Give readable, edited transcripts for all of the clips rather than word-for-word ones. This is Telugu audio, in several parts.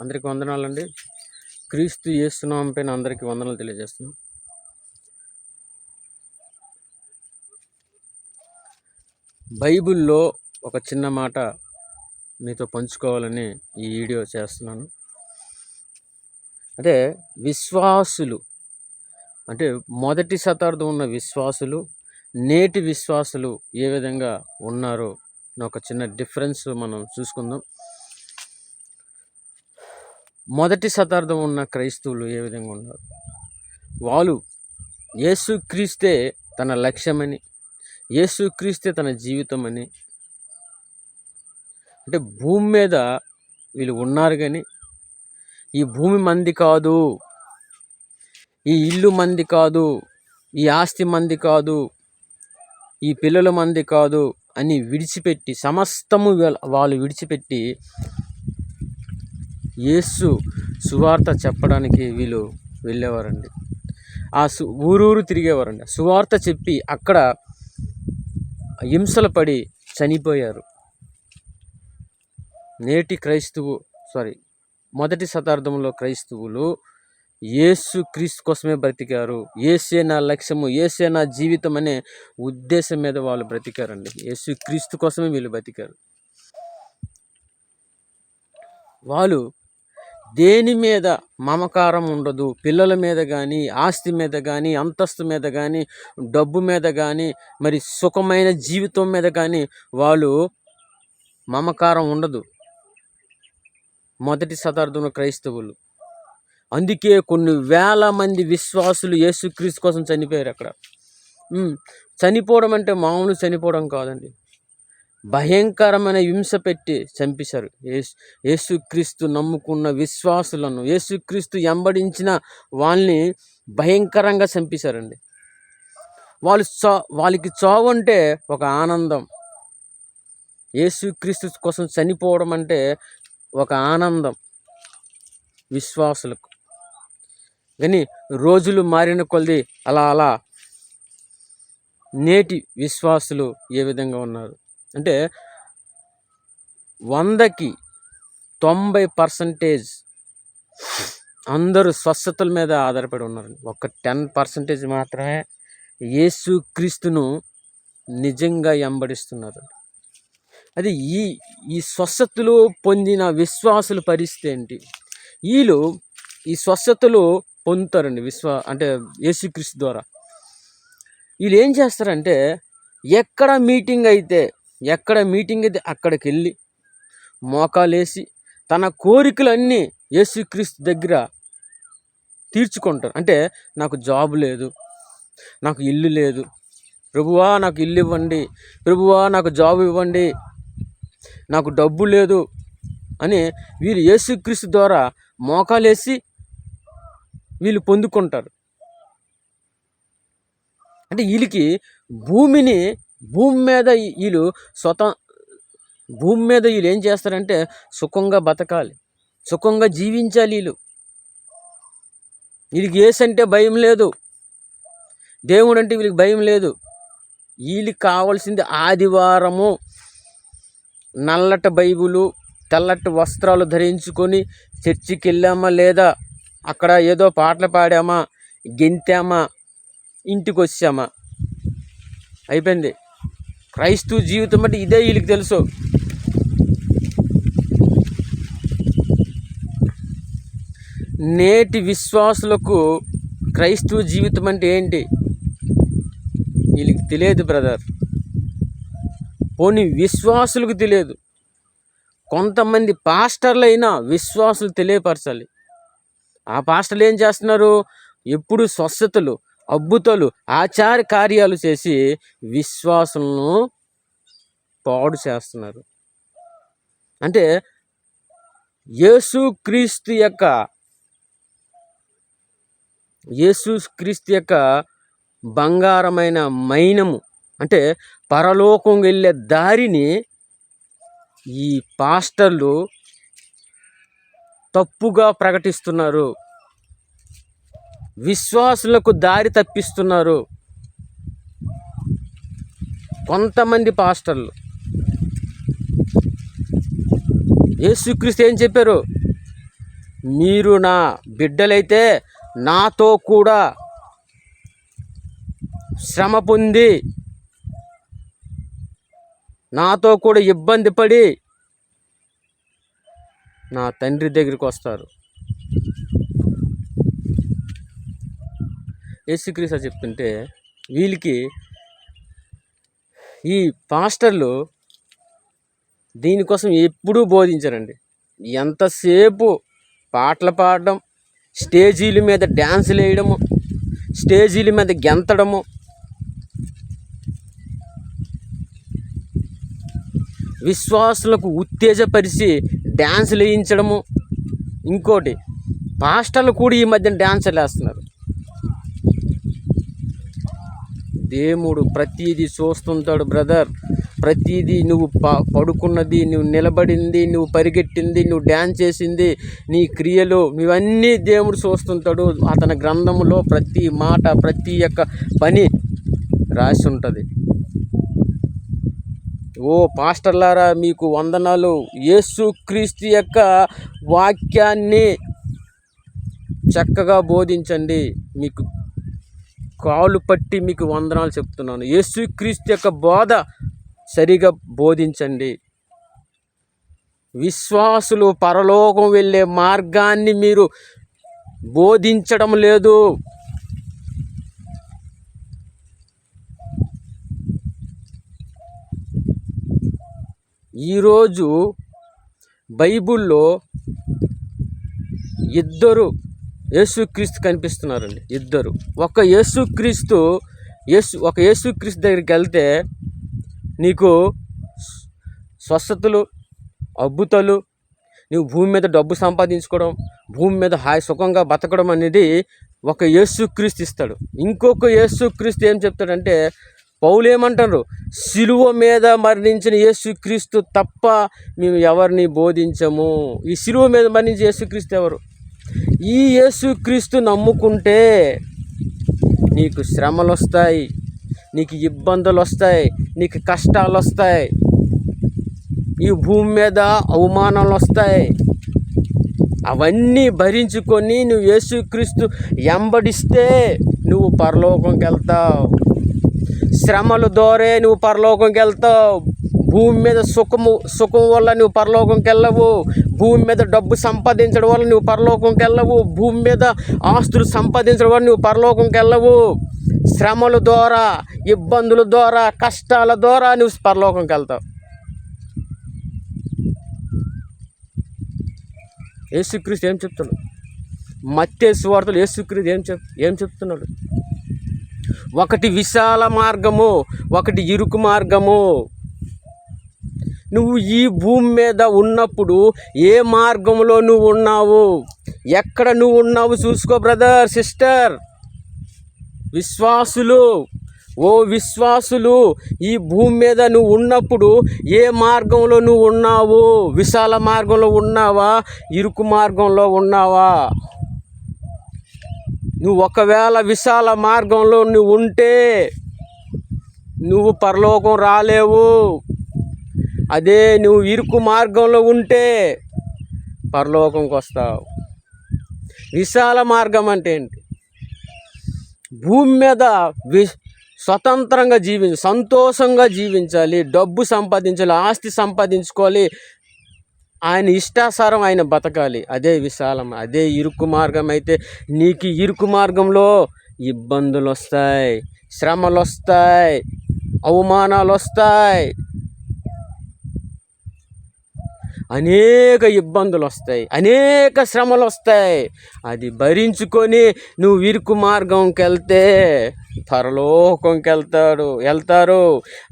అందరికీ వందనాలండి. క్రీస్తు యేసు నామం పైన అందరికీ వందనాలు తెలియజేస్తున్నాం. బైబిల్లో ఒక చిన్న మాట మీతో పంచుకోవాలని ఈ వీడియో చేస్తున్నాను. అంటే విశ్వాసులు, అంటే మొదటి శతాబ్దం ఉన్న విశ్వాసులు, నేటి విశ్వాసులు ఏ విధంగా ఉన్నారో ఒక చిన్న డిఫరెన్స్ మనం చూసుకుందాం. మొదటి శతాబ్దం ఉన్న క్రైస్తవులు ఏ విధంగా ఉన్నారు? వాళ్ళు యేసుక్రీస్తే తన లక్ష్యమని, యేసుక్రీస్తే తన జీవితం అని, అంటే భూమి మీద వీళ్ళు ఉన్నారు. కానీ ఈ భూమి మంది కాదు, ఈ ఇల్లు మంది కాదు, ఈ ఆస్తి మంది కాదు, ఈ పిల్లల మంది కాదు అని విడిచిపెట్టి, సమస్తము వాళ్ళు విడిచిపెట్టి యేసు సువార్త చెప్పడానికి వీళ్ళు వెళ్ళేవారండి. ఆ ఊరూరు తిరిగేవారండి. సువార్త చెప్పి అక్కడ హింసలు పడి చనిపోయారు. నేటి మొదటి శతాబ్దంలో క్రైస్తవులు యేసు క్రీస్తు కోసమే బ్రతికారు. యేసే నా లక్ష్యము, యేసే నా జీవితం అనే ఉద్దేశం మీద వాళ్ళు బ్రతికారండి. యేసు క్రీస్తు కోసమే వీళ్ళు బ్రతికారు. వాళ్ళు దేని మీద మమకారం ఉండదు. పిల్లల మీద కానీ, ఆస్తి మీద కానీ, అంతస్తు మీద కానీ, డబ్బు మీద కానీ, మరి సుఖమైన జీవితం మీద కానీ వాళ్ళు మమకారం ఉండదు మొదటి శతాబ్దంలో క్రైస్తవులు. అందుకే కొన్ని వేల మంది విశ్వాసులు యేసుక్రీస్తు కోసం చనిపోయారు అక్కడ. చనిపోవడం అంటే మామూలు చనిపోవడం కాదండి, భయంకరమైన హింస పెట్టి చంపేశారు. యేసుక్రీస్తు నమ్ముకున్న విశ్వాసులను, యేసుక్రీస్తు వెంబడించిన వాళ్ళని భయంకరంగా చంపేశారండి. వాళ్ళకి చావు అంటే ఒక ఆనందం. యేసుక్రీస్తు కోసం చనిపోవడం అంటే ఒక ఆనందం విశ్వాసులకు. కానీ రోజులు మారిన కొలది అలా నేటి విశ్వాసులు ఏ విధంగా ఉన్నారు అంటే 100కి 90% అందరూ స్వస్థతల మీద ఆధారపడి ఉన్నారు. ఒక 10% మాత్రమే యేసుక్రీస్తును నిజంగా వెంబడిస్తున్నారు. అది ఈ స్వస్థతలు పొందిన విశ్వాసుల పరిస్థితి ఏంటి? వీళ్ళు ఈ స్వస్థతలు పొందుతారండి అంటే యేసుక్రీస్తు ద్వారా. వీళ్ళు ఏం చేస్తారంటే ఎక్కడ మీటింగ్ అయితే అక్కడికి వెళ్ళి మోకాలేసి తన కోరికలన్నీ యేసుక్రీస్తు దగ్గర తీర్చుకుంటారు. అంటే నాకు జాబ్ లేదు, నాకు ఇల్లు లేదు, ప్రభువా నాకు ఇల్లు ఇవ్వండి, ప్రభువా నాకు జాబ్ ఇవ్వండి, నాకు డబ్బు లేదు అని వీళ్ళు యేసుక్రీస్తు ద్వారా మోకాలేసి వీళ్ళు పొందుకుంటారు. అంటే వీళ్ళకి భూమి మీద వీళ్ళు ఏం చేస్తారంటే సుఖంగా బతకాలి, సుఖంగా జీవించాలి. వీళ్ళకి యేసంటే భయం లేదు, దేవుడు అంటే వీళ్ళకి భయం లేదు. వీళ్ళకి కావాల్సింది ఆదివారము నల్లటి బైబులు, తెల్లటి వస్త్రాలు ధరించుకొని చర్చికి వెళ్ళామా లేదా అక్కడ ఏదో పాటలు పాడామా, గెంతామా, ఇంటికి వచ్చామా, అయిపోయింది. క్రైస్తవ జీవితం అంటే ఇదే వీళ్ళకి తెలుసు. నేటి విశ్వాసులకు క్రైస్తవ జీవితం అంటే ఏంటి వీళ్ళకి తెలియదు బ్రదర్. పోనీ విశ్వాసులకు తెలియదు. కొంతమంది పాస్టర్లు అయినా విశ్వాసులు తెలియపరచాలి. ఆ పాస్టర్లు ఏం చేస్తున్నారు? ఎప్పుడు స్వస్థతలు, అద్భుతాలు, ఆచార కార్యాలు చేసి విశ్వాసులను పాడు చేస్తున్నారు. అంటే యేసుక్రీస్తు యొక్క బంగారమైన మైనము, అంటే పరలోకం వెళ్ళే దారిని ఈ పాస్టర్లు తప్పుగా ప్రకటిస్తున్నారు. విశ్వాసులకు దారి తప్పిస్తున్నారు. కొంతమంది పాస్టర్లు యేసుక్రీస్తు ఏం చెప్పారు? మీరు నా బిడ్డలైతే నాతో కూడా శ్రమ పొంది, నాతో కూడా ఇబ్బంది పడి నా తండ్రి దగ్గరికి వస్తారు. యేసుక్రీస్తు చెప్తుంటే వీళ్ళకి ఈ పాస్టర్లు దీనికోసం ఎప్పుడూ బోధించారండి. ఎంతసేపు పాటలు పాడడం, స్టేజీల మీద డ్యాన్సులు వేయడము, స్టేజీల మీద గెంతడము, విశ్వాసులకు ఉత్తేజపరిచి డ్యాన్సులు వేయించడము. ఇంకోటి, పాస్టర్లు కూడా ఈ మధ్యన డ్యాన్సులు వేస్తున్నారు. దేవుడు ప్రతీది చూస్తుంటాడు బ్రదర్. ప్రతీది నువ్వు పడుకున్నది, నువ్వు నిలబడింది, నువ్వు పరిగెట్టింది, నువ్వు డ్యాన్స్ చేసింది, నీ క్రియలు, ఇవన్నీ దేవుడు చూస్తుంటాడు. అతని గ్రంథంలో ప్రతి మాట, ప్రతి ఒక్క పని రాసి ఉంటుంది. ఓ పాస్టర్లారా, మీకు వందనాలు. యేసుక్రీస్తు యొక్క వాక్యాన్ని చక్కగా బోధించండి. మీకు కాలు పట్టి మీకు వందనాలు చెప్తున్నాను. యేసుక్రీస్తు యొక్క బోధ సరిగా బోధించండి. విశ్వాసులు పరలోకం వెళ్ళే మార్గాన్ని మీరు బోధించడం లేదు. ఈరోజు బైబిల్లో ఇద్దరు యేసుక్రీస్తు కనిపిస్తున్నారండి. ఇద్దరు. ఒక యేసుక్రీస్తు దగ్గరికి వెళ్తే నీకు స్వస్థతలు, అద్భుతాలు, నువ్వు భూమి మీద డబ్బు సంపాదించుకోవడం, భూమి మీద సుఖంగా బతకడం అనేది ఒక యేసుక్రీస్తు ఇస్తాడు. ఇంకొక యేసుక్రీస్తు ఏం చెప్తాడంటే, పౌలు ఏమంటారు, సిలువ మీద మరణించిన యేసుక్రీస్తు తప్ప మేము ఎవరిని బోధించము. ఈ సిలువ మీద మరణించిన యేసుక్రీస్తు ఎవరు? ఈ యేసుక్రీస్తు నమ్ముకుంటే నీకు శ్రమలు వస్తాయి, నీకు ఇబ్బందులు వస్తాయి, నీకు కష్టాలు వస్తాయి, ఈ భూమి మీద అవమానాలు వస్తాయి. అవన్నీ భరించుకొని నువ్వు యేసుక్రీస్తు వెంబడిస్తే నువ్వు పరలోకంకి వెళ్తావు. శ్రమల ద్వారా నువ్వు పరలోకంకి వెళ్తావు. భూమి మీద సుఖం వల్ల నువ్వు పరలోకంకి వెళ్ళవు. భూమి మీద డబ్బు సంపాదించడం వల్ల నువ్వు పరలోకంకి వెళ్ళవు. భూమి మీద ఆస్తులు సంపాదించడం వల్ల నువ్వు పరలోకంకి వెళ్ళవు. శ్రమల ద్వారా, ఇబ్బందుల ద్వారా, కష్టాల ద్వారా నువ్వు పరలోకంకి వెళ్తావు. యేసుక్రీస్తు ఏం చెప్తున్నాడు? మత్తయి సువార్తలో యేసుక్రీస్తు ఏం చెప్తున్నాడు? ఒకటి విశాల మార్గము, ఒకటి ఇరుకు మార్గము. నువ్వు ఈ భూమి మీద ఉన్నప్పుడు ఏ మార్గంలో నువ్వు ఉన్నావు, ఎక్కడ నువ్వు ఉన్నావు చూసుకో బ్రదర్, సిస్టర్. విశ్వాసులు ఈ భూమి మీద నువ్వు ఉన్నప్పుడు ఏ మార్గంలో నువ్వు ఉన్నావు? విశాల మార్గంలో ఉన్నావా, ఇరుకు మార్గంలో ఉన్నావా? నువ్వు ఒకవేళ విశాల మార్గంలో నువ్వు ఉంటే నువ్వు పరలోకం రాలేవు. అదే నువ్వు ఇరుకు మార్గంలో ఉంటే పరలోకంకి వస్తావు. విశాల మార్గం అంటే ఏంటి? భూమి మీద స్వతంత్రంగా సంతోషంగా జీవించాలి, డబ్బు సంపాదించాలి, ఆస్తి సంపాదించుకోవాలి, ఆయన ఇష్టాసారం ఆయన బతకాలి. అదే విశాలం. అదే ఇరుకు మార్గం అయితే నీకు ఇరుకు మార్గంలో ఇబ్బందులు వస్తాయి, శ్రమలు వస్తాయి, అవమానాలు వస్తాయి, అనేక ఇబ్బందులు వస్తాయి, అనేక శ్రమలు వస్తాయి. అది భరించుకొని నువ్వు ఇరుకు మార్గంకి వెళ్తే పరలోకంకి వెళ్తారు.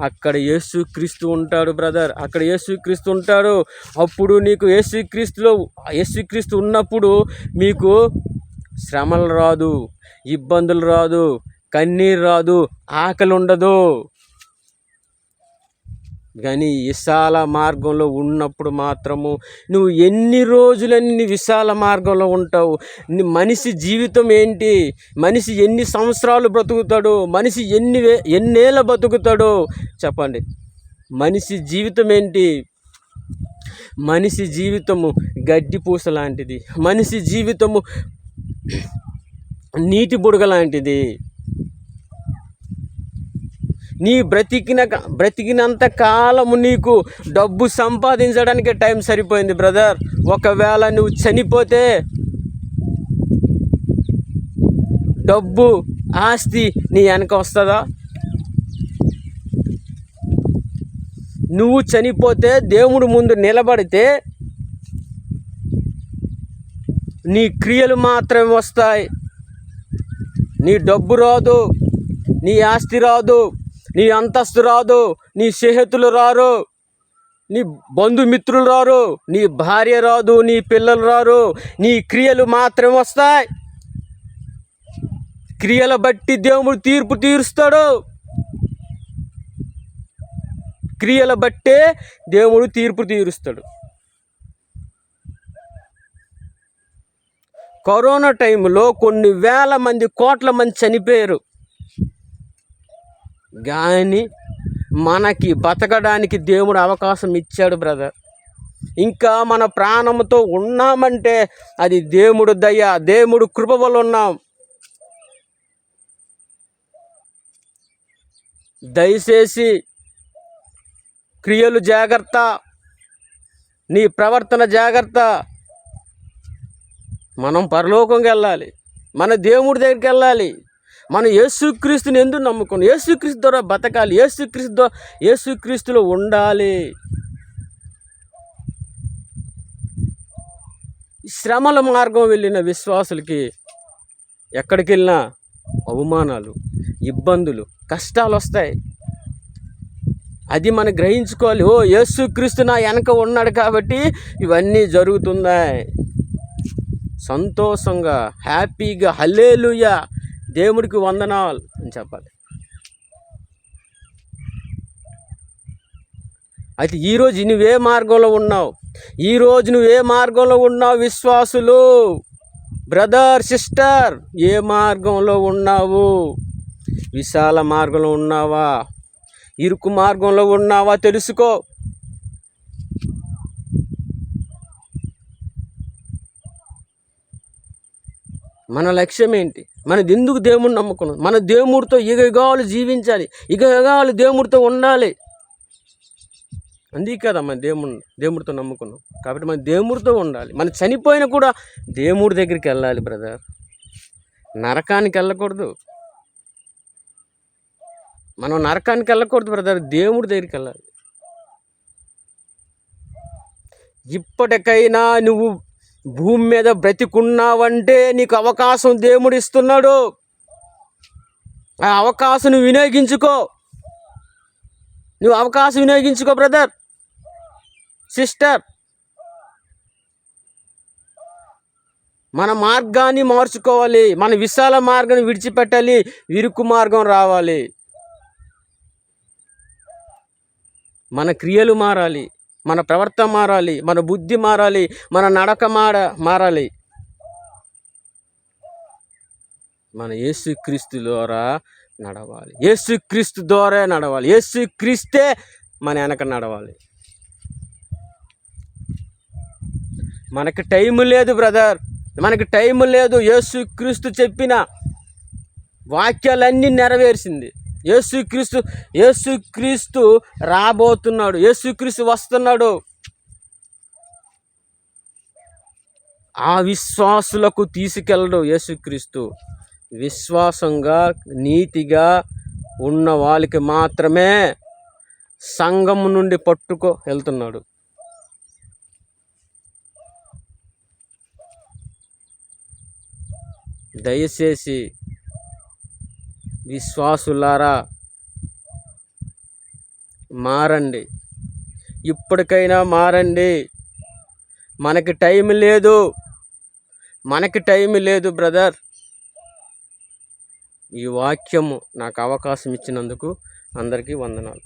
అక్కడ యేసుక్రీస్తు ఉంటాడు బ్రదర్. అక్కడ యేసుక్రీస్తు ఉంటాడు. అప్పుడు నీకు యేసుక్రీస్తు ఉన్నప్పుడు మీకు శ్రమలు రాదు, ఇబ్బందులు రాదు, కన్నీరు రాదు, ఆకలి ఉండదు. కానీ విశాల మార్గంలో ఉన్నప్పుడు మాత్రము నువ్వు ఎన్ని రోజులన్నీ విశాల మార్గంలో ఉంటావు? మనిషి జీవితం ఏంటి? మనిషి ఎన్ని సంవత్సరాలు బ్రతుకుతాడు? మనిషి ఎన్నేళ్ళ బతుకుతాడు చెప్పండి? మనిషి జీవితం ఏంటి? మనిషి జీవితము గడ్డి పూస లాంటిది. మనిషి జీవితము నీటి బుడగ లాంటిది. నీ బ్రతికినంత కాలము నీకు డబ్బు సంపాదించడానికి టైం సరిపోయింది బ్రదర్. ఒకవేళ నువ్వు చనిపోతే డబ్బు ఆస్తి నీ వెనక వస్తుందా? నువ్వు చనిపోతే దేవుడు ముందు నిలబడితే నీ క్రియలు మాత్రమే వస్తాయి. నీ డబ్బు రాదు, నీ ఆస్తి రాదు, నీ అంతస్తు రాదు, నీ స్నేహితులు రారు, నీ బంధుమిత్రులు రారు, నీ భార్య రాదు, నీ పిల్లలు రారు. నీ క్రియలు మాత్రమే వస్తాయి. క్రియల బట్టి దేవుడు తీర్పు తీరుస్తాడు. క్రియల బట్టే దేవుడు తీర్పు తీరుస్తాడు. కరోనా టైంలో కొన్ని వేల మంది, కోట్ల మంది చనిపోయారు. కానీ మనకి బతకడానికి దేవుడు అవకాశం ఇచ్చాడు బ్రదర్. ఇంకా మన ప్రాణంతో ఉన్నామంటే అది దేవుడు దయ, దేవుడు కృప వల్ల ఉన్నాం. దయచేసి క్రియలు జాగ్రత్త, నీ ప్రవర్తన జాగ్రత్త. మనం పరలోకంకి వెళ్ళాలి, మన దేవుడి దగ్గరికి వెళ్ళాలి. మనం యేసుక్రీస్తుని ఎందుకు నమ్ముకున్నాం? యేసుక్రీస్తు ద్వారా బతకాలి, యేసుక్రీస్తులో ఉండాలి. శ్రమల మార్గం వెళ్ళిన విశ్వాసులకి ఎక్కడికి వెళ్ళినా అవమానాలు, ఇబ్బందులు, కష్టాలు వస్తాయి. అది మనం గ్రహించుకోవాలి. ఓ యేసుక్రీస్తు నా వెనక ఉన్నాడు కాబట్టి ఇవన్నీ జరుగుతున్నాయి. సంతోషంగా, హ్యాపీగా హల్లెలూయా, దేవుడికి వందనాలు అని చెప్పాలి. అయితే ఈరోజు నువ్వే మార్గంలో ఉన్నావు? ఈరోజు నువ్వే మార్గంలో ఉన్నావు? విశ్వాసులు, బ్రదర్, సిస్టర్, ఏ మార్గంలో ఉన్నావు? విశాల మార్గంలో ఉన్నావా? ఇరుకు మార్గంలో ఉన్నావా? తెలుసుకో. మన లక్ష్యం ఏంటి? మనది ఎందుకు దేవుడిని నమ్ముకున్నాం? మన దేవుడితో యుగాలు జీవించాలి, యుగాలు దేవుడితో ఉండాలి. అందుకే కదా మన దేవుడితో నమ్ముకున్నాం. కాబట్టి మన దేవుడితో ఉండాలి. మనం చనిపోయినా కూడా దేవుడి దగ్గరికి వెళ్ళాలి బ్రదర్. నరకానికి వెళ్ళకూడదు. మనం నరకానికి వెళ్ళకూడదు బ్రదర్, దేవుడి దగ్గరికి వెళ్ళాలి. ఇప్పటికైనా నువ్వు భూమి మీద బ్రతికున్నావంటే నీకు అవకాశం దేవుడు ఇస్తున్నాడు. ఆ అవకాశం నువ్వు వినియోగించుకో. నువ్వు అవకాశం వినియోగించుకో బ్రదర్, సిస్టర్. మన మార్గాన్ని మార్చుకోవాలి. మన విశాల మార్గాన్ని విడిచిపెట్టాలి, ఇరుకు మార్గం రావాలి. మన క్రియలు మారాలి, మన ప్రవర్తన మారాలి, మన బుద్ధి మారాలి, మన నడక మారాలి. మన యేసుక్రీస్తు ద్వారా నడవాలి, యేసుక్రీస్తు ద్వారా నడవాలి, యేసుక్రీస్తే మన వెనక నడవాలి. మనకి టైం లేదు బ్రదర్, మనకి టైం లేదు. యేసుక్రీస్తు చెప్పిన వాక్యాలన్నీ నెరవేర్చింది. యేసుక్రీస్తు రాబోతున్నాడు, యేసుక్రీస్తు వస్తున్నాడు. ఆ విశ్వాసులకు తీసుకెళ్ళడు యేసుక్రీస్తు. విశ్వాసంగా, నీతిగా ఉన్న వాళ్ళకి మాత్రమే సంఘం నుండి వెళ్తున్నాడు. దయచేసి విశ్వాసులారా మారండి, ఇప్పటికైనా మారండి. మనకి టైం లేదు బ్రదర్. ఈ వాక్యము నాకు అవకాశం ఇచ్చినందుకు అందరికీ వందనాలు.